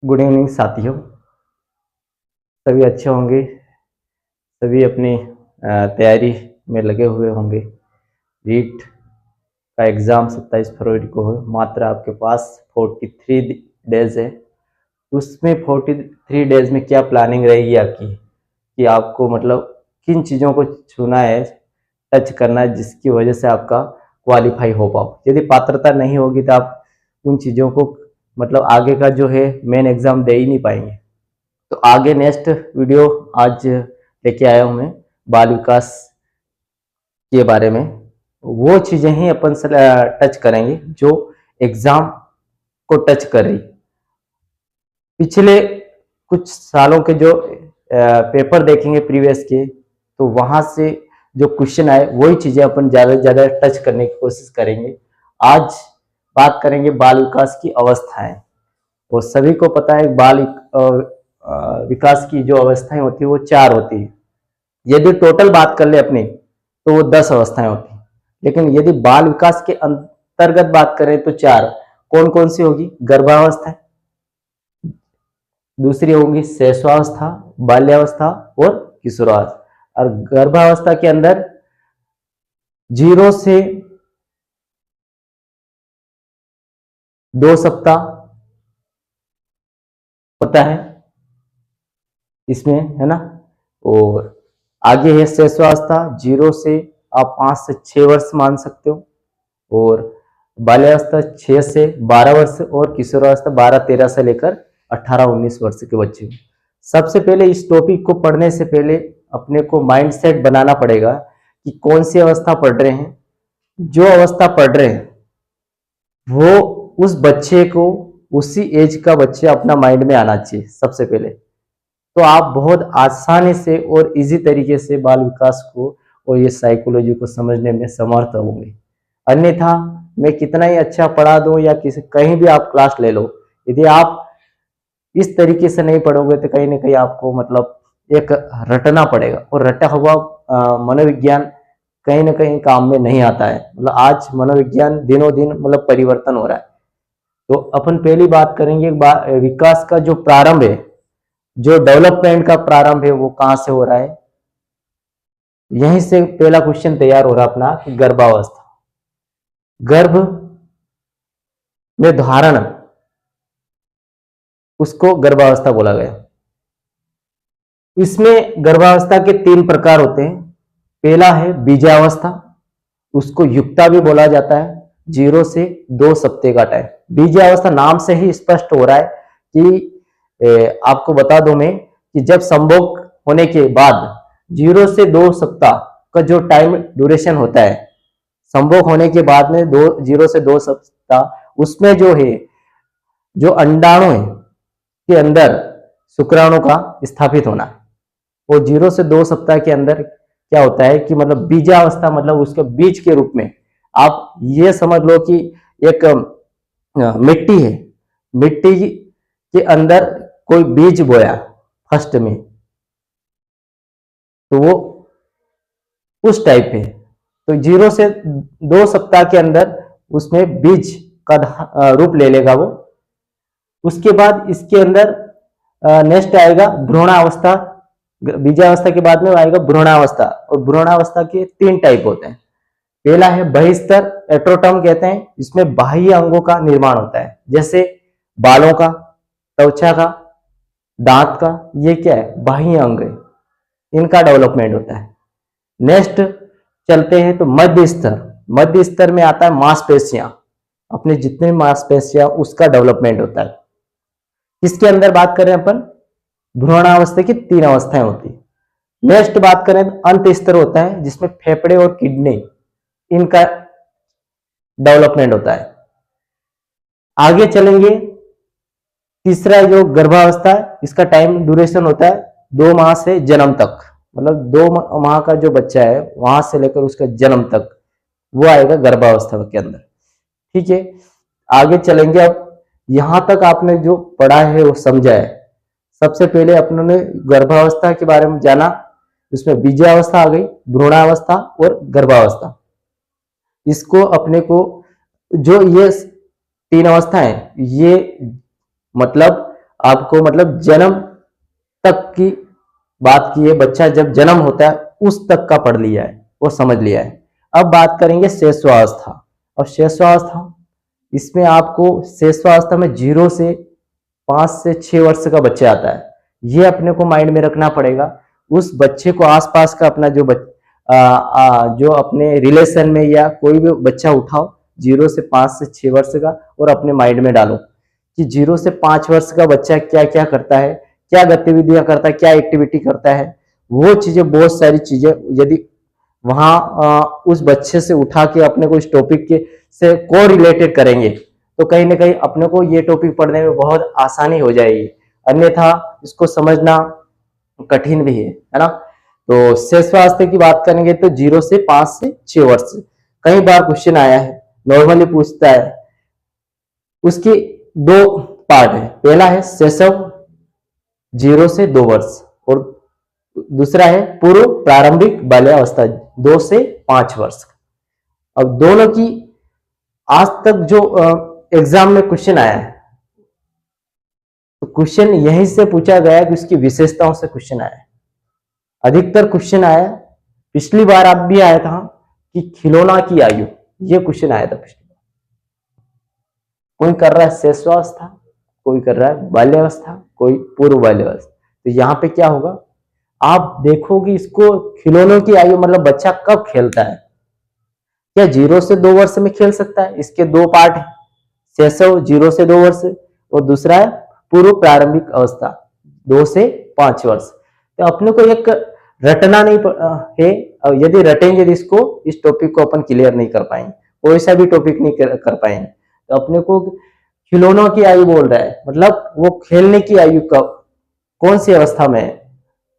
Good evening साथियों। सभी अच्छे होंगे। सभी अपनी तैयारी में लगे हुए होंगे। रीट का एग्ज़ाम 27 फरवरी को है। मात्र आपके पास 43 डेज है। उसमें 43 डेज में क्या प्लानिंग रहेगी आपकी कि आपको मतलब किन चीज़ों को छूना है, टच करना है, जिसकी वजह से आपका क्वालिफाई हो पाओ। यदि पात्रता नहीं होगी तो आप उन चीज़ों को मतलब आगे का जो है मेन एग्ज़ाम दे ही नहीं पाएंगे। तो आगे नेक्स्ट वीडियो आज लेके आया हूँ मैं बाल विकास के बारे में। वो चीज़ें ही अपन से टच करेंगे जो एग्ज़ाम को टच कर रही। पिछले कुछ सालों के जो पेपर देखेंगे प्रीवियस के, तो वहाँ से जो क्वेश्चन आए वही चीज़ें अपन ज़्यादा से ज़्यादा टच करने की कोशिश करेंगे। आज बात करेंगे बाल विकास की अवस्थाएं। वो सभी को पता है बाल विकास की जो अवस्थाएं होती है वो 4 होती है। यदि टोटल बात कर ले अपनी तो वो 10 अवस्थाएं होती हैं, लेकिन यदि बाल विकास के अंतर्गत बात करें तो 4 कौन कौन सी होगी? गर्भावस्था, दूसरी होगी शैशवावस्था, बाल्यावस्था और किशोरावस्था। और गर्भावस्था के अंदर 0 से 2 सप्ताह होता है इसमें, है ना। और आगे है शैशवावस्था, 0 से आप 5 से 6 वर्ष मान सकते हो। और बाल्यावस्था 6 से 12 वर्ष और किशोरावस्था 12-13 से लेकर 18-19 वर्ष के बच्चे। सबसे पहले इस टॉपिक को पढ़ने से पहले अपने को माइंड सेट बनाना पड़ेगा कि कौन सी अवस्था पढ़ रहे हैं। जो अवस्था पढ़ रहे हैं वो उस बच्चे को, उसी एज का बच्चा अपना माइंड में आना चाहिए सबसे पहले। तो आप बहुत आसानी से और इजी तरीके से बाल विकास को और ये साइकोलॉजी को समझने में समर्थ होंगे। अन्यथा मैं कितना ही अच्छा पढ़ा दूं या किसी कहीं भी आप क्लास ले लो, यदि आप इस तरीके से नहीं पढ़ोगे तो कहीं ना कहीं आपको मतलब एक रटना पड़ेगा। और रटा हुआ मनोविज्ञान कहीं ना कहीं काम में नहीं आता है। मतलब आज मनोविज्ञान दिनों दिन मतलब परिवर्तन हो रहा है। तो अपन पहली बात करेंगे विकास का जो प्रारंभ है, जो डेवलपमेंट का प्रारंभ है वो कहां से हो रहा है। यहीं से पहला क्वेश्चन तैयार हो रहा अपना कि गर्भावस्था। गर्भ में धारण, उसको गर्भावस्था बोला गया। इसमें गर्भावस्था के 3 प्रकार होते हैं। पहला है बीजावस्था, उसको युक्ता भी बोला जाता है। 0 से 2 सप्ताह का टाइम। बीजावस्था नाम से ही स्पष्ट हो रहा है कि आपको बता दूं मैं कि जब संभोग होने के बाद 0 से 2 सप्ताह का जो टाइम ड्यूरेशन होता है, संभोग होने के बाद में 0 से 2 सप्ताह, उसमें जो है जो अंडाणु है के अंदर शुक्राणु का स्थापित होना है। और 0 से 2 सप्ताह के अंदर क्या होता है कि मतलब बीजावस्था, मतलब उसके बीज के रूप में आप ये समझ लो कि एक मिट्टी है, मिट्टी के अंदर कोई बीज बोया फर्स्ट में, तो वो उस टाइप है। तो 0 से 2 सप्ताह के अंदर उसमें बीज का रूप ले लेगा वो। उसके बाद इसके अंदर नेक्स्ट आएगा भ्रूणावस्था। बीजावस्था के बाद में आएगा भ्रूणावस्था। और भ्रूणावस्था के 3 टाइप होते हैं। पहला है बहिस्तर, एट्रोटर्म कहते हैं। इसमें बाह्य अंगों का निर्माण होता है, जैसे बालों का, त्वचा का, दांत का। ये क्या है? बाह्य अंग है, इनका डेवलपमेंट होता है। नेक्स्ट चलते हैं तो मध्य स्तर। मध्य स्तर में आता है मांसपेशियां, अपने जितने मांसपेशियां उसका डेवलपमेंट होता है। इसके अंदर बात करें अपन, भ्रूणावस्था की 3 अवस्थाएं होती है। नेक्स्ट बात करें तो अंत स्तर होता है, जिसमें फेफड़े और किडनी, इनका डेवलपमेंट होता है। आगे चलेंगे, तीसरा जो गर्भावस्था है, इसका टाइम ड्यूरेशन होता है 2 माह से जन्म तक। मतलब 2 माह का जो बच्चा है वहां से लेकर उसका जन्म तक, वो आएगा गर्भावस्था के अंदर। ठीक है, आगे चलेंगे। अब यहां तक आपने जो पढ़ा है वो समझा है। सबसे पहले अपने गर्भावस्था के बारे में जाना, उसमें बीजावस्था आ गई, भ्रूणावस्था और गर्भावस्था। इसको अपने को जो ये तीन अवस्थाएं, ये मतलब आपको मतलब जन्म तक की बात की है, बच्चा जब जन्म होता है उस तक का पढ़ लिया है, वो समझ लिया है। अब बात करेंगे शेषवावस्था। और शेषवावस्था, इसमें आपको शेषवावस्था में 0 से 5 से 6 वर्ष का बच्चा आता है, ये अपने को माइंड में रखना पड़ेगा। उस बच्चे को आसपास का अपना जो अपने रिलेशन में या कोई भी बच्चा उठाओ 0 से 5 से 6 वर्ष का, और अपने माइंड में डालो कि 0 से 5 वर्ष का बच्चा क्या क्या करता है, क्या गतिविधियां करता है, क्या एक्टिविटी करता है, वो चीजें, बहुत सारी चीजें यदि वहां उस बच्चे से उठा के अपने को इस टॉपिक के से को रिलेटेड करेंगे तो कहीं ना कहीं अपने को ये टॉपिक पढ़ने में बहुत आसानी हो जाएगी, अन्यथा इसको समझना कठिन भी है ना। तो शेष स्वास्थ्य की बात करेंगे तो 0 से 5 से 6 वर्ष, कई बार क्वेश्चन आया है, नॉर्मली पूछता है। उसके दो पार्ट है, पहला है शैशव 0 से 2 वर्ष, और दूसरा है पूर्व प्रारंभिक बाल्यावस्था 2 से 5 वर्ष। अब दोनों की आज तक जो एग्जाम में क्वेश्चन आया है, तो क्वेश्चन यहीं से पूछा गया कि उसकी विशेषताओं से क्वेश्चन आया है। अधिकतर क्वेश्चन आया, पिछली बार आप भी आया था कि खिलौना की आयु, ये क्वेश्चन आया था पिछली बार। कोई कर रहा है शैशवावस्था, कोई कर रहा है बाल्यावस्था, कोई पूर्व बाल्यावस्था। तो यहाँ पे क्या होगा, आप देखोगे इसको खिलौनों की आयु मतलब बच्चा कब खेलता है, क्या 0 से 2 वर्ष में खेल सकता है। इसके दो पार्ट है, शैशव 0 से 2 वर्ष और दूसरा है पूर्व प्रारंभिक अवस्था 2 से 5 वर्ष। तो अपने को एक रटना नहीं है, यदि रटेंगे तो इसको, इस टॉपिक को अपन क्लियर नहीं कर पाएंगे, कोई सा भी टॉपिक नहीं कर पाएंगे। तो अपने को खिलौनों की आयु बोल रहा है, मतलब वो खेलने की आयु कब, कौन सी अवस्था में है,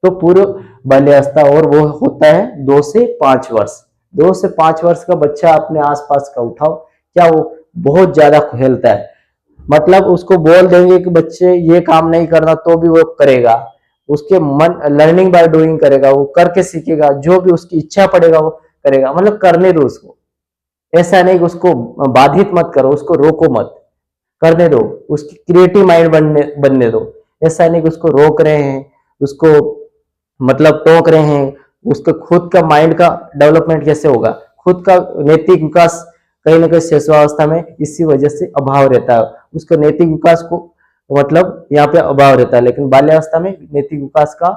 तो पूर्व बाल्यावस्था, और वो होता है 2 से 5 वर्ष। 2 से 5 वर्ष का बच्चा अपने आसपास का उठाओ, क्या वो बहुत ज्यादा खेलता है, मतलब उसको बोल देंगे कि बच्चे ये काम नहीं करना तो भी वो करेगा, उसके मन लर्निंग बाय डूइंग करेगा, वो करके सीखेगा, जो भी उसकी इच्छा पड़ेगा वो करेगा, मतलब करने दो उसको। ऐसा नहीं कि उसको बाधित मत करो, उसको रोको मत, करने दो, उसकी क्रिएटिव माइंड बनने दो। ऐसा नहीं कि उसको रोक रहे हैं, उसको मतलब टोक रहे हैं, उसके खुद का माइंड का डेवलपमेंट कैसे होगा, खुद का नैतिक विकास कहीं ना कहीं शैशवावस्था में इसी वजह से अभाव रहता है, उसका नैतिक विकास को मतलब यहाँ पे अभाव रहता है, लेकिन बाल्यावस्था में नैतिक विकास का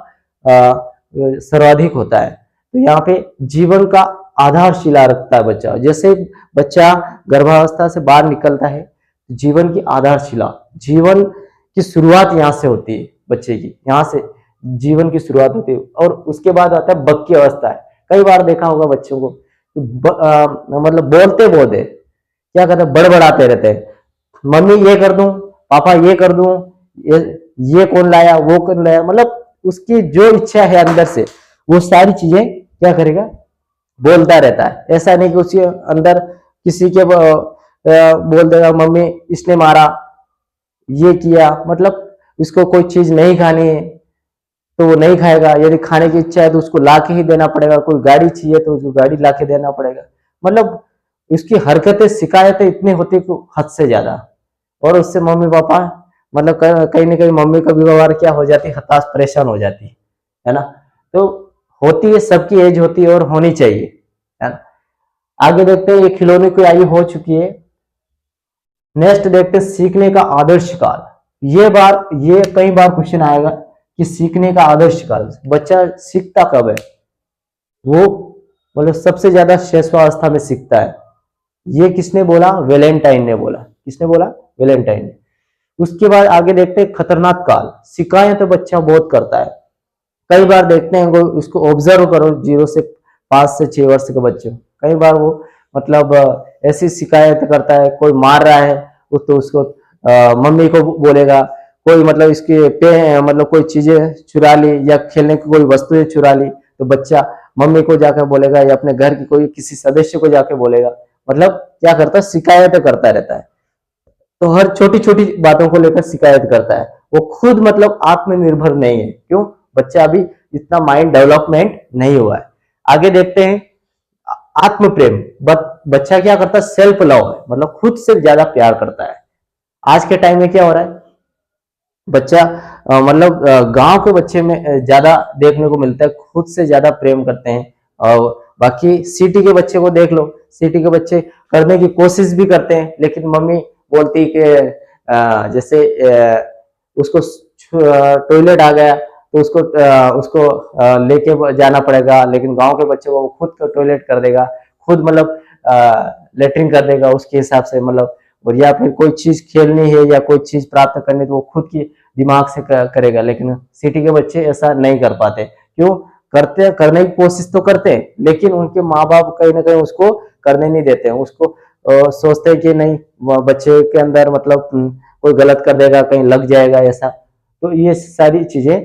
सर्वाधिक होता है। तो यहाँ पे जीवन का आधारशिला रखता है बच्चा, जैसे बच्चा गर्भावस्था से बाहर निकलता है, जीवन की आधारशिला, जीवन की शुरुआत यहाँ से होती है, बच्चे की यहाँ से जीवन की शुरुआत होती है। और उसके बाद आता है बक की अवस्था है। कई बार देखा होगा बच्चों को मतलब बोलते बहुत है, क्या कहते हैं, बड़बड़ाते रहते हैं, मम्मी ये कर दूं, पापा ये कर दूं, ये कौन लाया, वो कौन लाया, मतलब उसकी जो इच्छा है अंदर से वो सारी चीजें क्या करेगा, बोलता रहता है। ऐसा नहीं कि उसके अंदर किसी के बोल देगा मम्मी इसने मारा, ये किया, मतलब इसको कोई चीज नहीं खानी है तो वो नहीं खाएगा, यदि खाने की इच्छा है तो उसको ला के ही देना पड़ेगा, कोई गाड़ी चाहिए तो उसको गाड़ी ला के देना पड़ेगा, मतलब उसकी हरकतें शिकायतें इतनी होती है हद से ज्यादा। और उससे मम्मी पापा मतलब कहीं ना कहीं मम्मी का भी व्यवहार क्या हो जाती है, हताश परेशान हो जाती है ना। तो होती है, सबकी एज होती है और होनी चाहिए, है ना। आगे देखते हैं, ये खिलौने की आयु हो चुकी है। नेक्स्ट देखते हैं सीखने का आदर्श काल। ये कई बार क्वेश्चन आएगा कि सीखने का आदर्श काल, बच्चा सीखता कब है, वो मतलब सबसे ज्यादा शैशवावस्था में सीखता है। ये किसने बोला, वेलेंटाइन ने बोला। किसने बोला, वेलेंटाइन ने। उसके बाद आगे देखते हैं खतरनाक काल। शिकायत तो बच्चा बहुत करता है, कई बार देखते हैं उसको ऑब्जर्व करो 0 से 5 से 6 वर्ष के बच्चे, कई बार वो मतलब ऐसी शिकायत करता है, कोई मार रहा है तो उसको मम्मी को बोलेगा, कोई मतलब इसके पे मतलब कोई चीजें चुरा ली या खेलने की कोई वस्तुएं चुरा ली तो बच्चा मम्मी को जाकर बोलेगा या अपने घर की कोई किसी सदस्य को जाकर बोलेगा, मतलब क्या करता है, शिकायत करता रहता है। तो हर छोटी छोटी बातों को लेकर शिकायत करता है, वो खुद मतलब आत्मनिर्भर नहीं है, क्यों, बच्चा अभी इतना माइंड डेवलपमेंट नहीं हुआ है। आगे देखते हैं आत्म प्रेम। बच्चा क्या करता है, सेल्फ लव है, मतलब खुद से ज्यादा प्यार करता है। आज के टाइम में क्या हो रहा है, बच्चा मतलब गांव के बच्चे में ज्यादा देखने को मिलता है, खुद से ज्यादा प्रेम करते हैं। और बाकी सिटी के बच्चे को देख लो, सिटी के बच्चे करने की कोशिश भी करते हैं, लेकिन मम्मी बोलती कि जैसे उसको टॉयलेट आ गया तो उसको लेके जाना पड़ेगा, लेकिन गांव के बच्चे को वो खुद को टॉयलेट कर देगा, खुद मतलब लेटरिन कर देगा उसके हिसाब से, मतलब और या फिर कोई चीज खेलनी है या कोई चीज प्राप्त करनी तो वो खुद की दिमाग से करेगा। लेकिन सिटी के बच्चे ऐसा नहीं कर पाते, क्यों करते, करने की कोशिश तो करते हैं, लेकिन उनके माँ बाप कहीं ना कहीं उसको करने नहीं देते हैं, उसको सोचते हैं कि नहीं बच्चे के अंदर मतलब कोई गलत कर देगा, कहीं लग जाएगा ऐसा। तो ये सारी चीजें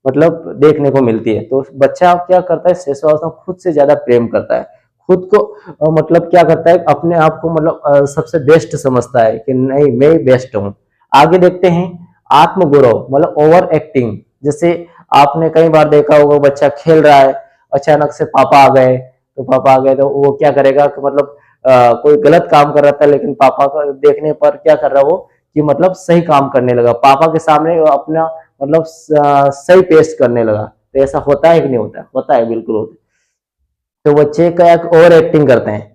मतलब देखने को मिलती है। तो बच्चा क्या करता है, शैशवावस्था में खुद से ज्यादा प्रेम करता है, खुद को मतलब क्या करता है, अपने आप को मतलब सबसे बेस्ट समझता है कि नहीं मैं बेस्ट हूँ। आगे देखते हैं आत्मगौरव, मतलब ओवर एक्टिंग। जैसे आपने कई बार देखा होगा, बच्चा खेल रहा है, अचानक से पापा आ गए, तो वो क्या करेगा कि मतलब कोई गलत काम कर रहा था, लेकिन पापा को देखने पर क्या कर रहा वो कि मतलब सही काम करने लगा, पापा के सामने अपना मतलब सही पेश करने लगा। तो ऐसा होता है कि नहीं होता? होता है, बिल्कुल होता है। तो बच्चे क्या ओवर एक्टिंग करते हैं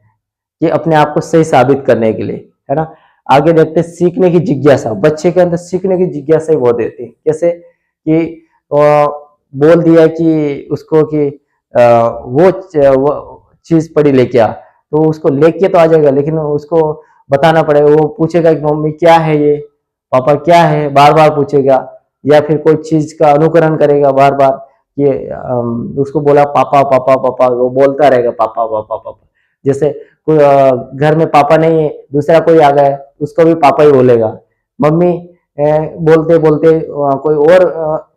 कि अपने आप को सही साबित करने के लिए, है ना। आगे देखते हैं सीखने की जिज्ञासा, बच्चे के अंदर सीखने की जिज्ञासा ही बहुत रहती है। कैसे कि बोल दिया कि उसको कि वो चीज पड़ी लेके आ, तो उसको लेके तो आ जाएगा, लेकिन उसको बताना पड़ेगा, वो पूछेगा कि मम्मी क्या है ये, पापा क्या है, बार बार पूछेगा। या फिर कोई चीज का अनुकरण करेगा बार बार, ये उसको बोला पापा पापा पापा, वो बोलता रहेगा पापा पापा पापा। जैसे कोई घर में पापा नहीं है, दूसरा कोई आ गया, उसको भी पापा ही बोलेगा। मम्मी बोलते बोलते कोई और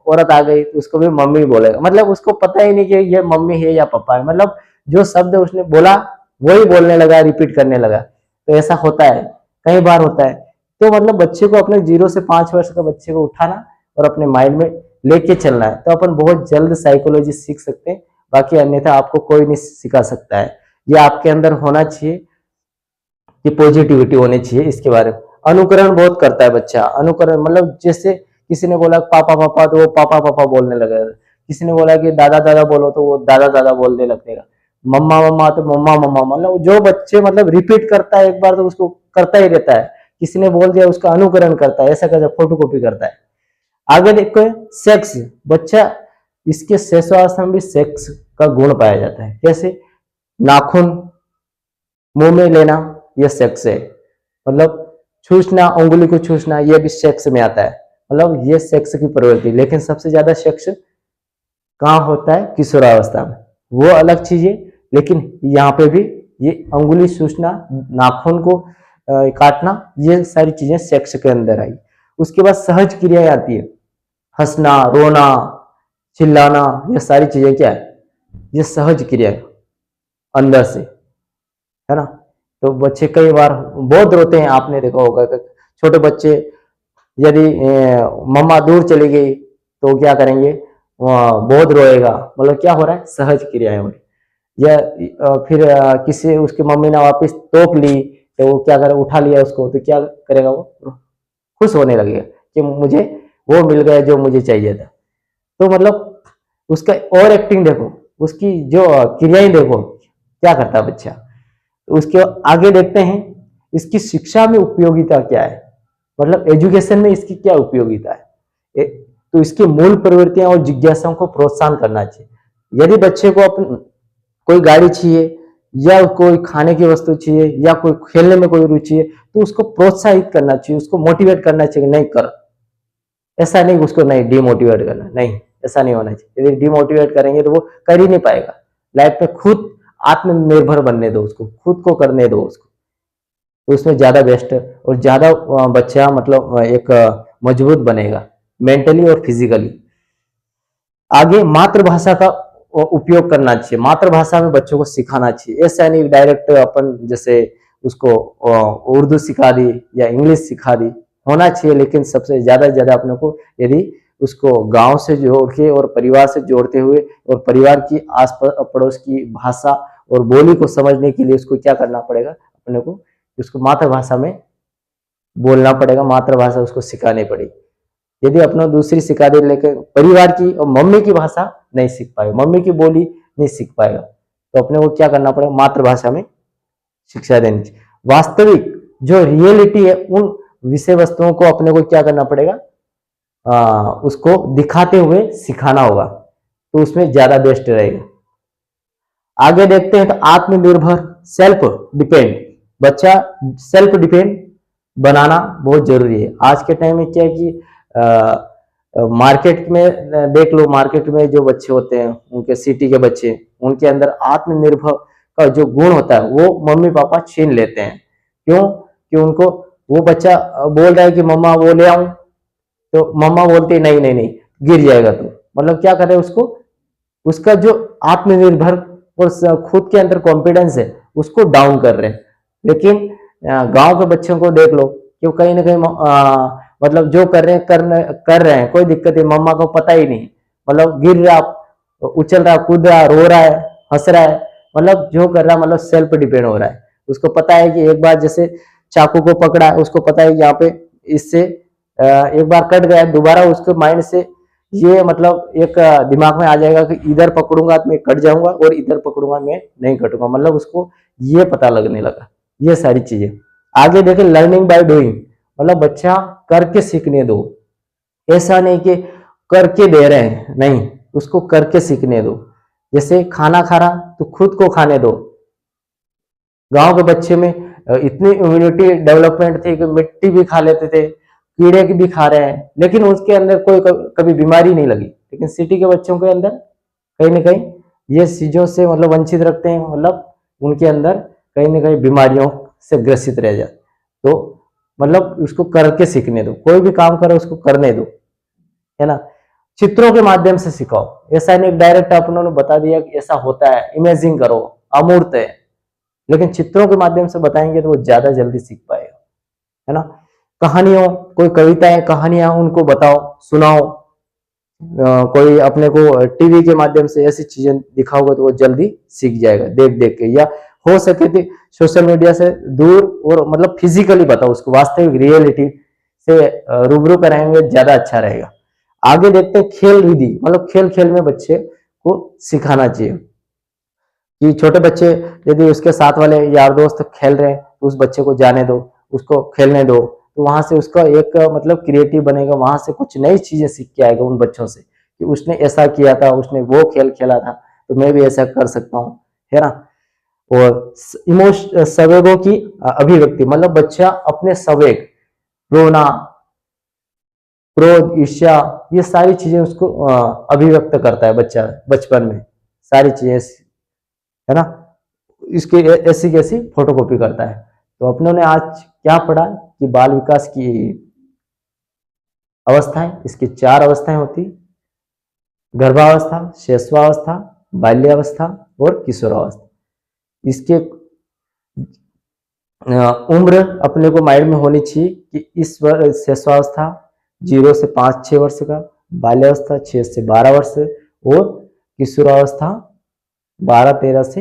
औरत आ गई तो उसको भी मम्मी बोलेगा। मतलब उसको पता ही नहीं कि ये मम्मी है या पापा है, मतलब जो शब्द उसने बोला वही बोलने लगा, रिपीट करने लगा। तो ऐसा होता है, कई बार होता है। तो मतलब बच्चे को अपने 0 से 5 वर्ष का बच्चे को उठाना और अपने माइंड में लेके चलना है, तो अपन बहुत जल्द साइकोलॉजी सीख सकते हैं। बाकी अन्यथा आपको कोई नहीं सिखा सकता है। ये आपके अंदर होना चाहिए कि पॉजिटिविटी होनी चाहिए इसके बारे में। अनुकरण बहुत करता है बच्चा, अनुकरण मतलब जैसे किसी ने बोला पापा पापा तो वो पापा पापा बोलने लगेगा, किसी ने बोला कि दादा दादा बोलो तो वो दादा दादा बोलने लगेगा, मम्मा मम्मा तो मम्मा मम्मा। मतलब जो बच्चे मतलब रिपीट करता है एक बार तो उसको करता ही रहता है, किसी ने बोल दिया उसका अनुकरण करता है, ऐसा करता है, फोटो कॉपी करता है। आगे देखो सेक्स, बच्चा इसके शैशवावस्था में भी सेक्स का गुण पाया जाता है। कैसे? नाखून मुंह में लेना, यह सेक्स है। मतलब छूसना, उंगली को छूसना, यह भी सेक्स में आता है। मतलब ये सेक्स की प्रवृत्ति। लेकिन सबसे ज्यादा सेक्स कहाँ होता है? किशोरावस्था में। वो अलग चीज है, लेकिन यहाँ पे भी ये उंगली छूसना, नाखून को काटना, ये सारी चीजें सेक्स के अंदर आई। उसके बाद सहज क्रियाएं आती है, हंसना, रोना, चिल्लाना, ये सारी चीजें क्या है? ये सहज क्रिया अंदर से, है ना। तो बच्चे कई बार बहुत रोते हैं, आपने देखा होगा कि छोटे बच्चे यदि मम्मा दूर चली गई तो क्या करेंगे? बहुत रोएगा, मतलब क्या हो रहा है? सहज क्रियाएं हो रही। या फिर किसी उसकी मम्मी ने वापस तोप ली तो वो क्या करे? उठा लिया उसको तो क्या करेगा? वो खुश होने लगेगा कि मुझे वो मिल गया जो मुझे चाहिए था। तो मतलब उसका और एक्टिंग देखो, उसकी जो क्रियाएं देखो, क्या करता है बच्चा। तो उसके आगे देखते हैं इसकी शिक्षा में उपयोगिता क्या है, मतलब एजुकेशन में इसकी क्या उपयोगिता है। तो इसकी मूल प्रवृत्तियां और जिज्ञासाओं को प्रोत्साहन करना चाहिए। यदि बच्चे को अपन कोई गाड़ी चाहिए या कोई खाने की वस्तु चाहिए या कोई खेलने में कोई रुचि है, तो उसको प्रोत्साहित करना चाहिए, उसको मोटिवेट करना चाहिए, नहीं कर। ऐसा नहीं उसको नहीं डिमोटिवेट करना, नहीं, ऐसा नहीं होना चाहिए। यदि डिमोटिवेट करेंगे तो वो कर ही नहीं पाएगा। लाइफ में खुद आत्मनिर्भर बनने दो उसको, खुद को करने दो उसको, तो उसमें ज्यादा बेस्ट और ज्यादा बच्चा मतलब एक मजबूत बनेगा मेंटली और फिजिकली। आगे मातृभाषा का उपयोग करना चाहिए, मातृभाषा में बच्चों को सिखाना चाहिए। ऐसा नहीं डायरेक्ट अपन जैसे उसको उर्दू सिखा दी या इंग्लिश सिखा दी, होना चाहिए, लेकिन सबसे ज्यादा से ज्यादा अपने को यदि उसको गांव से जोड़ के और परिवार से जोड़ते हुए और परिवार की आस पड़ोस की भाषा और बोली को समझने के लिए उसको क्या करना पड़ेगा? अपने को उसको मातृभाषा में बोलना पड़ेगा, मातृभाषा उसको सिखानी पड़ेगी। यदि अपना दूसरी सिखा दे लेकिन परिवार की और मम्मी की भाषा नहीं सीख पाएगा, मम्मी की बोली नहीं सीख पाएगा, तो अपने को क्या करना पड़ेगा, मातृभाषा में शिक्षा देनी चाहिए। वास्तविक जो रियलिटी है उन विषय वस्तुओं को अपने को क्या करना पड़ेगा, उसको दिखाते हुए सिखाना होगा, तो उसमें ज्यादा बेस्ट रहेगा। आगे देखते हैं तो आत्मनिर्भर, सेल्फ डिपेंड, बच्चा सेल्फ डिपेंड बनाना बहुत जरूरी है। आज के टाइम में क्या है कि मार्केट में देख लो, मार्केट में जो बच्चे होते हैं उनके सिटी के बच्चे, उनके अंदर आत्मनिर्भर का जो गुण होता है वो मम्मी पापा छीन लेते हैं। क्यों? कि उनको वो बच्चा बोल रहा है कि मम्मा वो ले आऊं, तो मम्मा बोलती है नहीं नहीं नहीं गिर जाएगा तू। मतलब क्या कर रहे हैं, उसको उसका जो आत्मनिर्भर और खुद के अंदर कॉन्फिडेंस है उसको डाउन कर रहे हैं। लेकिन गांव के बच्चों को देख लो कि कहीं ना कहीं मतलब जो कर रहे हैं कोई दिक्कत है, मम्मा को पता ही नहीं, मतलब गिर रहा, उछल रहा, कूद रहा, रो रहा है, हंस रहा है, मतलब जो कर रहा है मतलब सेल्फ डिपेंड हो रहा है। उसको पता है कि एक बार जैसे चाकू को पकड़ा है, उसको पता है कि यहाँ पे इससे एक बार कट गया, दोबारा उसके माइंड से ये मतलब एक दिमाग में आ जाएगा कि इधर पकड़ूंगा तो मैं कट जाऊंगा और इधर पकड़ूंगा मैं नहीं कटूंगा, मतलब उसको ये पता लगने लगा। ये सारी चीजें आगे देखें, लर्निंग बाय डूइंग, मतलब बच्चा करके सीखने दो। ऐसा नहीं कि करके दे रहे हैं, नहीं, उसको करके सीखने दो। जैसे खाना खा रहा तो खुद को खाने दो। गांव के बच्चे में इतनी इम्यूनिटी डेवलपमेंट थी कि मिट्टी भी खा लेते थे, कीड़े की भी खा रहे हैं, लेकिन उसके अंदर कोई कभी बीमारी नहीं लगी। लेकिन सिटी के बच्चों के अंदर कहीं ना कहीं ये चीजों से मतलब वंचित रखते हैं, मतलब उनके अंदर कहीं ना कहीं बीमारियों से ग्रसित रह जाते। तो मतलब उसको करके सीखने दो, कोई भी काम करो उसको करने दो, है ना। चित्रों के माध्यम से सिखाओ, ऐसा नहीं डायरेक्ट आप उन्होंने बता दिया कि ऐसा होता है, इमेजिन करो, अमूर्त है, लेकिन चित्रों के माध्यम से बताएंगे तो वो ज्यादा जल्दी सीख पाएगा, है ना। कहानियों, कोई कविताएं, कहानियां उनको बताओ, सुनाओ। कोई अपने को टीवी के माध्यम से ऐसी चीजें दिखाओगे तो वो जल्दी सीख जाएगा देख देख के, या हो सके तो सोशल मीडिया से दूर और मतलब फिजिकली बताओ उसको, वास्तविक रियलिटी से रूबरू कराएंगे ज्यादा अच्छा रहेगा। आगे देखते हैं खेल विधि, मतलब खेल खेल में बच्चे को सिखाना चाहिए कि छोटे बच्चे यदि उसके साथ वाले यार दोस्त खेल रहे हैं तो उस बच्चे को जाने दो, उसको खेलने दो, तो वहां से उसका एक मतलब क्रिएटिव बनेगा, वहां से कुछ नई चीजें सीख के आएगा उन बच्चों से कि उसने ऐसा किया था, उसने वो खेल खेला था, तो मैं भी ऐसा कर सकता हूँ, है ना। और संवेगों की अभिव्यक्ति, मतलब बच्चा अपने संवेग, रोना, क्रोध, ईर्ष्या, ये सारी चीजें उसको अभिव्यक्त करता है बच्चा बचपन में, सारी चीजें, है ना। इसकी ऐसी कैसी फोटोकॉपी करता है। तो अपनों ने आज क्या पढ़ा कि बाल विकास की अवस्थाएं, इसकी 4 अवस्थाएं होती, गर्भावस्था, शैशवावस्था, बाल्यावस्था और किशोरावस्था। इसके उम्र अपने को माइंड में होनी चाहिए कि इस शैशवावस्था 0 से 5-6 वर्ष का, बाल्यावस्था 6 से 12 वर्ष और किशोरावस्था 12-13 से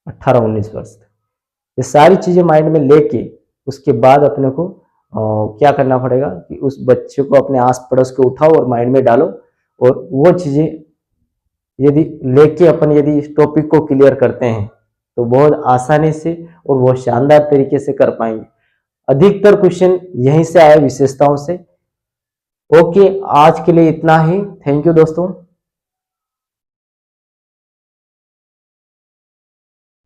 18-19 वर्ष। ये सारी चीजें माइंड में लेके उसके बाद अपने को क्या करना पड़ेगा कि उस बच्चे को अपने आस पड़ोस के उठाओ और माइंड में डालो, और वो चीजें यदि लेके अपन यदि इस टॉपिक को क्लियर करते हैं तो बहुत आसानी से और बहुत शानदार तरीके से कर पाएंगे। अधिकतर क्वेश्चन यहीं से आए, विशेषताओं से। ओके, आज के लिए इतना ही। थैंक यू दोस्तों।